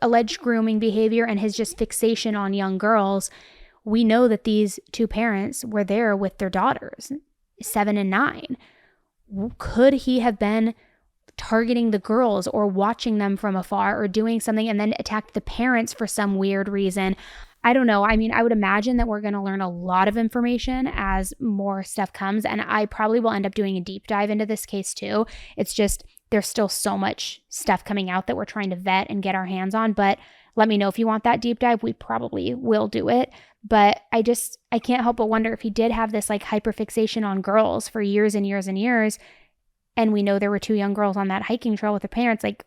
alleged grooming behavior, and his just fixation on young girls, we know that these two parents were there with their daughters, 7 and 9. Could he have been targeting the girls or watching them from afar or doing something and then attacked the parents for some weird reason? I don't know. I mean, I would imagine that we're going to learn a lot of information as more stuff comes, and I probably will end up doing a deep dive into this case too. It's just there's still so much stuff coming out that we're trying to vet and get our hands on, but let me know if you want that deep dive. We probably will do it. But I can't help but wonder if he did have this like hyperfixation on girls for years and years and years, and we know there were 2 young girls on that hiking trail with their parents, like,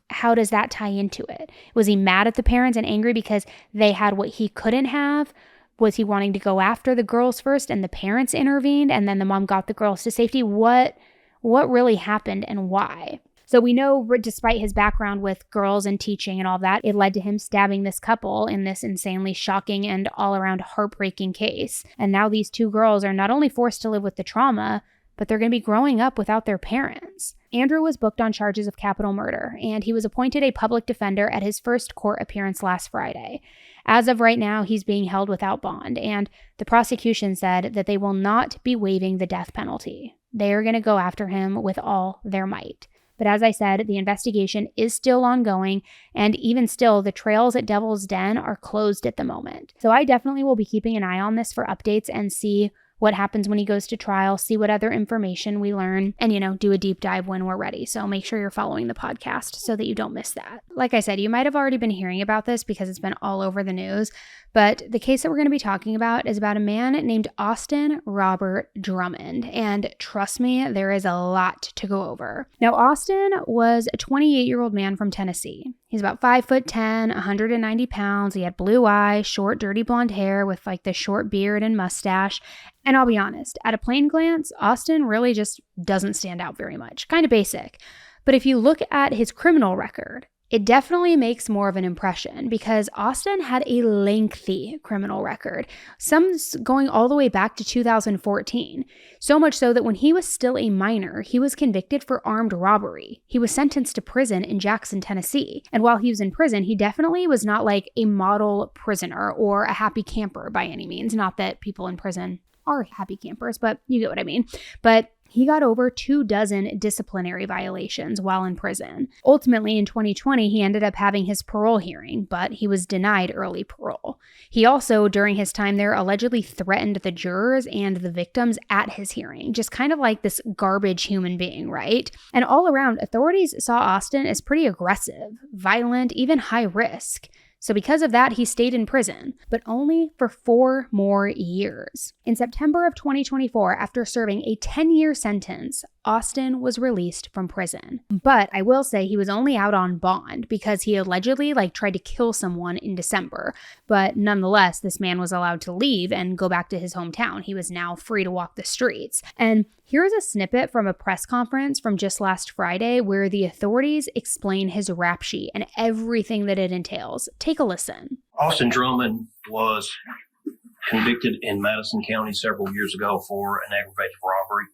how does that tie into it? Was he mad at the parents and angry because they had what he couldn't have? Was he wanting to go after the girls first and the parents intervened and then the mom got the girls to safety? What really happened and why? So we know, despite his background with girls and teaching and all that, it led to him stabbing this couple in this insanely shocking and all-around heartbreaking case. And now these 2 girls are not only forced to live with the trauma, but they're going to be growing up without their parents. Andrew was booked on charges of capital murder, and he was appointed a public defender at his first court appearance last Friday. As of right now, he's being held without bond, and the prosecution said that they will not be waiving the death penalty. They are going to go after him with all their might. But as I said, the investigation is still ongoing, and even still, the trails at Devil's Den are closed at the moment. So I definitely will be keeping an eye on this for updates and see what happens when he goes to trial, see what other information we learn, and, do a deep dive when we're ready. So make sure you're following the podcast so that you don't miss that. Like I said, you might have already been hearing about this because it's been all over the news, but the case that we're going to be talking about is about a man named Austin Robert Drummond. And trust me, there is a lot to go over. Now, Austin was a 28-year-old man from Tennessee. He's about 5'10", 190 pounds. He had blue eyes, short, dirty blonde hair with like the short beard and mustache. And I'll be honest, at a plain glance, Austin really just doesn't stand out very much. Kind of basic. But if you look at his criminal record, it definitely makes more of an impression because Austin had a lengthy criminal record, some going all the way back to 2014. So much so that when he was still a minor, he was convicted for armed robbery. He was sentenced to prison in Jackson, Tennessee. And while he was in prison, he definitely was not like a model prisoner or a happy camper by any means. Not that people in prison are happy campers, but you get what I mean. But he got over 24 disciplinary violations while in prison. Ultimately, in 2020, he ended up having his parole hearing, but he was denied early parole. He also, during his time there, allegedly threatened the jurors and the victims at his hearing, just kind of like this garbage human being, right? And all around, authorities saw Austin as pretty aggressive, violent, even high risk. So because of that, he stayed in prison, but only for 4 more years. In September of 2024, after serving a 10-year sentence, Austin was released from prison. But I will say he was only out on bond because he allegedly tried to kill someone in December. But nonetheless, this man was allowed to leave and go back to his hometown. He was now free to walk the streets. And here's a snippet from a press conference from just last Friday where the authorities explain his rap sheet and everything that it entails. Take a listen. Austin Drummond was convicted in Madison County several years ago for an aggravated robbery.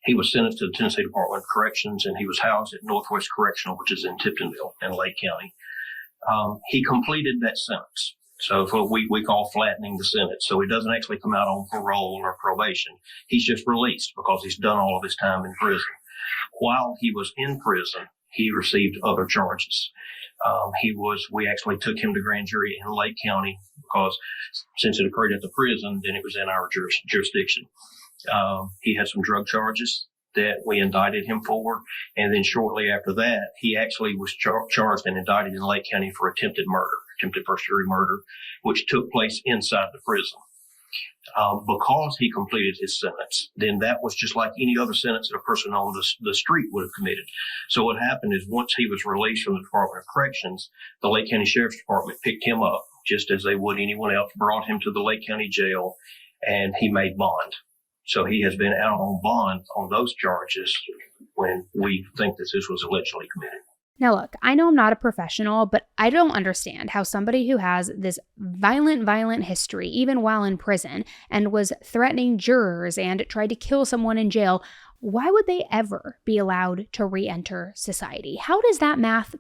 He was sentenced to the Tennessee Department of Corrections, and he was housed at Northwest Correctional, which is in Tiptonville in Lake County. He completed that sentence. So it's what we call flattening the sentence. So he doesn't actually come out on parole or probation. He's just released because he's done all of his time in prison. While he was in prison, he received other charges. We actually took him to grand jury in Lake County because since it occurred at the prison, then it was in our jurisdiction. He had some drug charges that we indicted him for. And then shortly after that, he actually was charged and indicted in Lake County for attempted first degree murder, which took place inside the prison. Because he completed his sentence, then that was just like any other sentence that a person on the street would have committed. So what happened is once he was released from the Department of Corrections, the Lake County Sheriff's Department picked him up just as they would anyone else, brought him to the Lake County Jail, and he made bond. So he has been out on bond on those charges when we think that this was allegedly committed. Now look, I know I'm not a professional, but I don't understand how somebody who has this violent history, even while in prison, and was threatening jurors and tried to kill someone in jail, why would they ever be allowed to re-enter society? How does that math?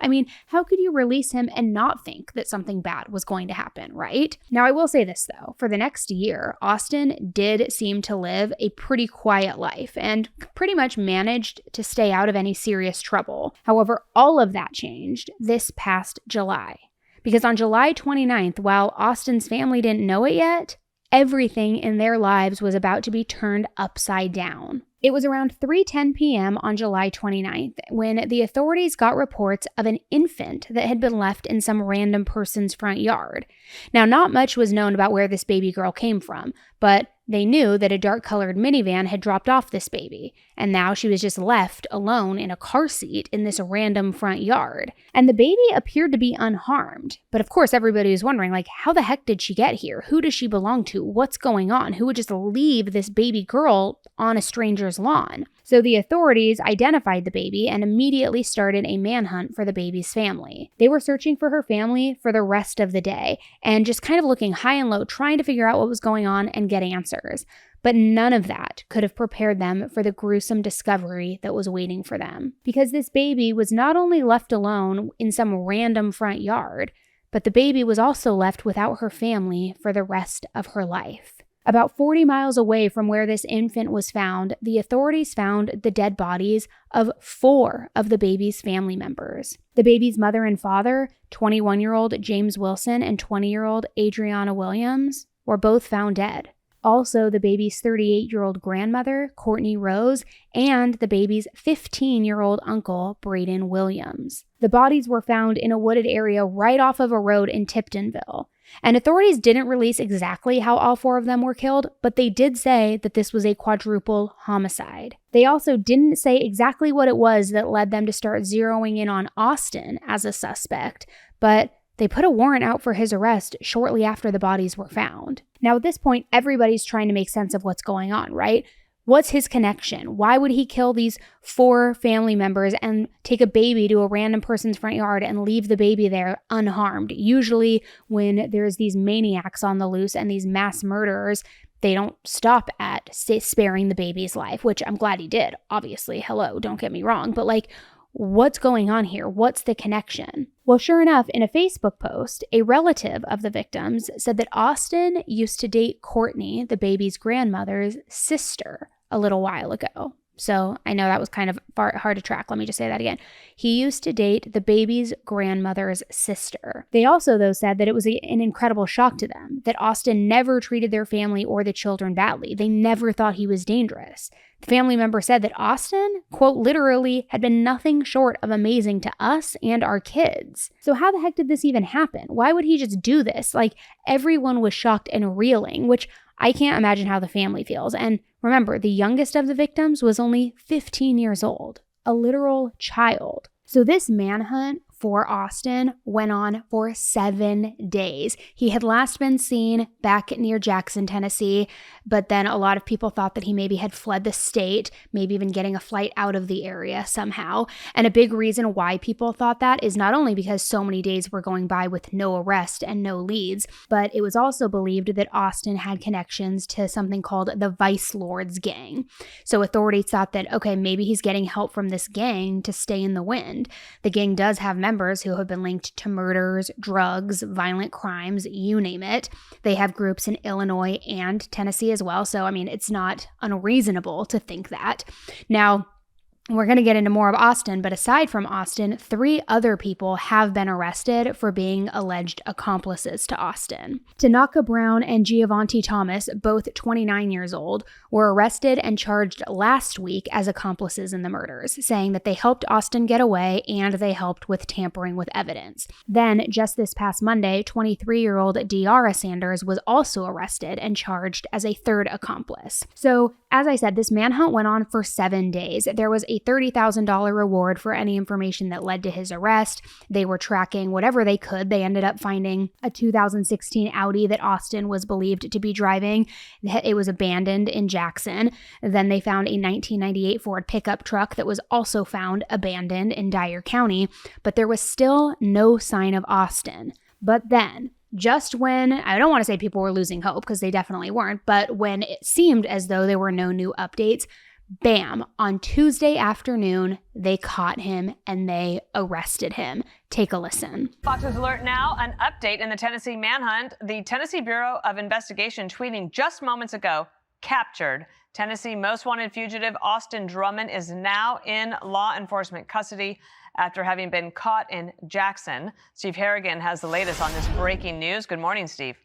I mean, how could you release him and not think that something bad was going to happen, right? Now, I will say this though, for the next year, Austin did seem to live a pretty quiet life and pretty much managed to stay out of any serious trouble. However, all of that changed this past July. Because on July 29th, while Austin's family didn't know it yet, everything in their lives was about to be turned upside down. It was around 3:10 p.m. on July 29th when the authorities got reports of an infant that had been left in some random person's front yard. Now, not much was known about where this baby girl came from, but they knew that a dark-colored minivan had dropped off this baby, and now she was just left alone in a car seat in this random front yard. And the baby appeared to be unharmed. But of course, everybody was wondering, how the heck did she get here? Who does she belong to? What's going on? Who would just leave this baby girl on a stranger's lawn? So the authorities identified the baby and immediately started a manhunt for the baby's family. They were searching for her family for the rest of the day and just kind of looking high and low, trying to figure out what was going on and get answers. But none of that could have prepared them for the gruesome discovery that was waiting for them. Because this baby was not only left alone in some random front yard, but the baby was also left without her family for the rest of her life. About 40 miles away from where this infant was found, the authorities found the dead bodies of 4 of the baby's family members. The baby's mother and father, 21-year-old James Wilson and 20-year-old Adriana Williams, were both found dead. Also, the baby's 38-year-old grandmother, Courtney Rose, and the baby's 15-year-old uncle, Braden Williams. The bodies were found in a wooded area right off of a road in Tiptonville. And authorities didn't release exactly how all 4 of them were killed, but they did say that this was a quadruple homicide. They also didn't say exactly what it was that led them to start zeroing in on Austin as a suspect, but they put a warrant out for his arrest shortly after the bodies were found. Now, at this point, everybody's trying to make sense of what's going on, right? What's his connection? Why would he kill these 4 family members and take a baby to a random person's front yard and leave the baby there unharmed? Usually when there's these maniacs on the loose and these mass murderers, they don't stop at sparing the baby's life, which I'm glad he did. Obviously, hello, don't get me wrong, but what's going on here? What's the connection? Well, sure enough, in a Facebook post, a relative of the victims said that Austin used to date Courtney, the baby's grandmother's sister, a little while ago. So I know that was kind of hard to track. Let me just say that again. He used to date the baby's grandmother's sister. They also, though, said that it was an incredible shock to them that Austin never treated their family or the children badly. They never thought he was dangerous. The family member said that Austin, quote, literally had been nothing short of amazing to us and our kids. So how the heck did this even happen? Why would he just do this? Like, everyone was shocked and reeling, which I can't imagine how the family feels. And remember, the youngest of the victims was only 15 years old, a literal child. So this manhunt for Austin went on for 7 days. He had last been seen back near Jackson, Tennessee, but then a lot of people thought that he maybe had fled the state, maybe even getting a flight out of the area somehow. And a big reason why people thought that is not only because so many days were going by with no arrest and no leads, but it was also believed that Austin had connections to something called the Vice Lords gang. So authorities thought that, okay, maybe he's getting help from this gang to stay in the wind. The gang does have members who have been linked to murders, drugs, violent crimes, you name it. They have groups in Illinois and Tennessee as well. So, I mean, it's not unreasonable to think that. Now, we're going to get into more of Austin, but aside from Austin, 3 other people have been arrested for being alleged accomplices to Austin. Tanaka Brown and Giovanni Thomas, both 29 years old, were arrested and charged last week as accomplices in the murders, saying that they helped Austin get away and they helped with tampering with evidence. Then, just this past Monday, 23-year-old Deara Sanders was also arrested and charged as a third accomplice. So, as I said, this manhunt went on for 7 days. There was a $30,000 reward for any information that led to his arrest. They were tracking whatever they could. They ended up finding a 2016 Audi that Austin was believed to be driving. It was abandoned in Jackson. Then they found a 1998 Ford pickup truck that was also found abandoned in Dyer County, but there was still no sign of Austin. But then, just when, I don't want to say people were losing hope because they definitely weren't, but when it seemed as though there were no new updates, bam, on Tuesday afternoon, they caught him and they arrested him. Take a listen. Fox News Alert now, an update in the Tennessee manhunt. The Tennessee Bureau of Investigation tweeting just moments ago, captured Tennessee most wanted fugitive Austin Drummond is now in law enforcement custody after having been caught in Jackson. Steve Harrigan has the latest on this breaking news. Good morning, Steve.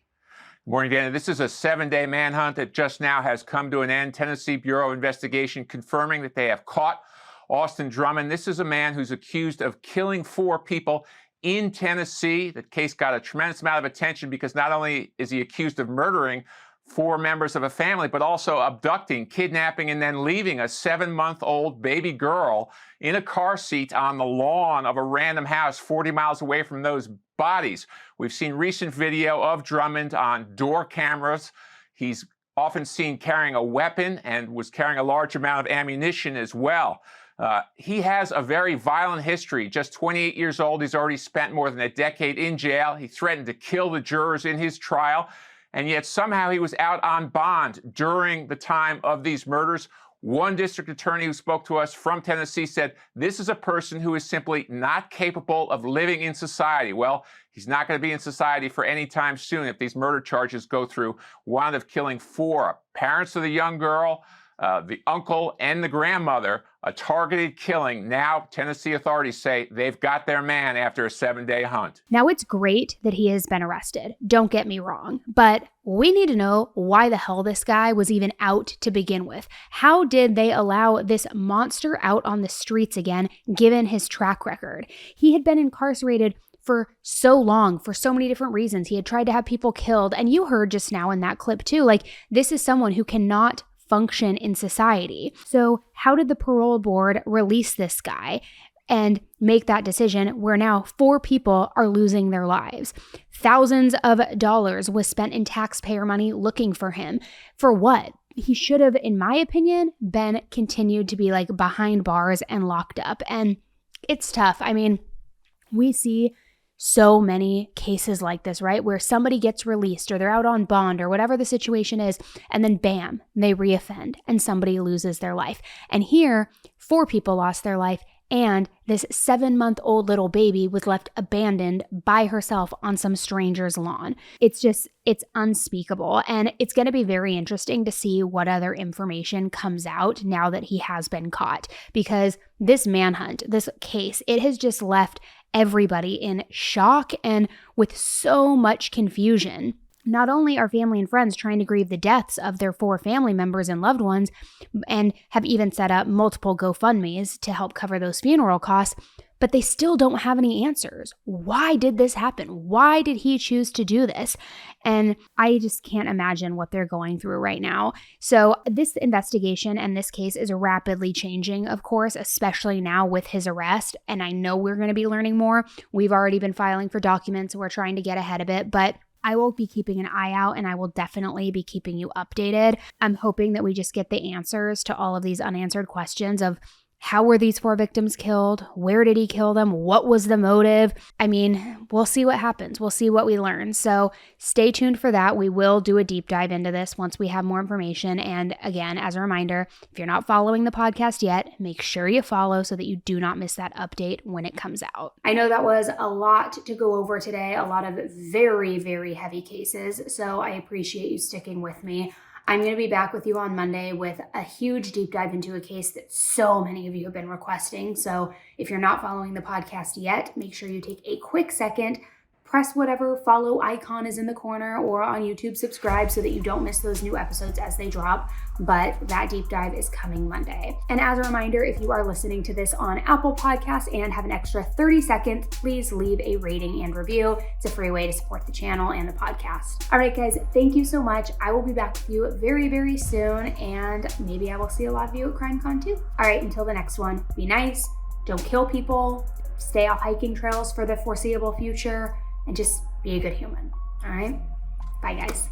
Good morning, Dana. This is a 7-day manhunt that just now has come to an end. Tennessee Bureau of Investigation confirming that they have caught Austin Drummond. This is a man who's accused of killing 4 people in Tennessee. The case got a tremendous amount of attention because not only is he accused of murdering 4 members of a family, but also abducting, kidnapping, and then leaving a 7-month-old baby girl in a car seat on the lawn of a random house 40 miles away from those bodies. We've seen recent video of Drummond on door cameras. He's often seen carrying a weapon and was carrying a large amount of ammunition as well. He has a very violent history. Just 28 years old, he's already spent more than a decade in jail. He threatened to kill the jurors in his trial. And yet somehow he was out on bond during the time of these murders. One district attorney who spoke to us from Tennessee said, this is a person who is simply not capable of living in society. Well, he's not going to be in society for any time soon if these murder charges go through. Wound up killing 4 parents of the young girl, the uncle, and the grandmother. A targeted killing. Now, Tennessee authorities say they've got their man after a 7-day hunt. Now, it's great that he has been arrested. Don't get me wrong. But we need to know why the hell this guy was even out to begin with. How did they allow this monster out on the streets again, given his track record? He had been incarcerated for so long, for so many different reasons. He had tried to have people killed. And you heard just now in that clip too, like, this is someone who cannot function in society. So how did the parole board release this guy and make that decision where now 4 people are losing their lives? Thousands of dollars was spent in taxpayer money looking for him. For what? He should have, in my opinion, been continued to be like behind bars and locked up. And it's tough. I mean, we see so many cases like this, right? Where somebody gets released or they're out on bond or whatever the situation is, and then bam, they reoffend and somebody loses their life. And here, 4 people lost their life And this 7-month-old little baby was left abandoned by herself on some stranger's lawn. It's unspeakable. And it's going to be very interesting to see what other information comes out now that he has been caught. Because this manhunt, this case, it has just left everybody in shock and with so much confusion. Not only are family and friends trying to grieve the deaths of their 4 family members and loved ones, and have even set up multiple GoFundMes to help cover those funeral costs, but they still don't have any answers. Why did this happen? Why did he choose to do this? And I just can't imagine what they're going through right now. So this investigation and this case is rapidly changing, of course, especially now with his arrest. And I know we're going to be learning more. We've already been filing for documents. We're trying to get ahead of it, but I will be keeping an eye out, and I will definitely be keeping you updated. I'm hoping that we just get the answers to all of these unanswered questions of how were these 4 victims killed? Where did he kill them? What was the motive? I mean, we'll see what happens. We'll see what we learn. So stay tuned for that. We will do a deep dive into this once we have more information. And again, as a reminder, if you're not following the podcast yet, make sure you follow so that you do not miss that update when it comes out. I know that was a lot to go over today, a lot of very, very heavy cases. So I appreciate you sticking with me. I'm going to be back with you on Monday with a huge deep dive into a case that so many of you have been requesting. So if you're not following the podcast yet, make sure you take a quick second, press whatever follow icon is in the corner, or on YouTube, subscribe so that you don't miss those new episodes as they drop. But that deep dive is coming Monday. And as a reminder, if you are listening to this on Apple Podcasts and have an extra 30 seconds, please leave a rating and review. It's a free way to support the channel and the podcast. All right, guys, thank you so much. I will be back with you very, very soon, and maybe I will see a lot of you at CrimeCon too. All right, until the next one, be nice, don't kill people, stay off hiking trails for the foreseeable future, and just be a good human. All right? Bye, guys.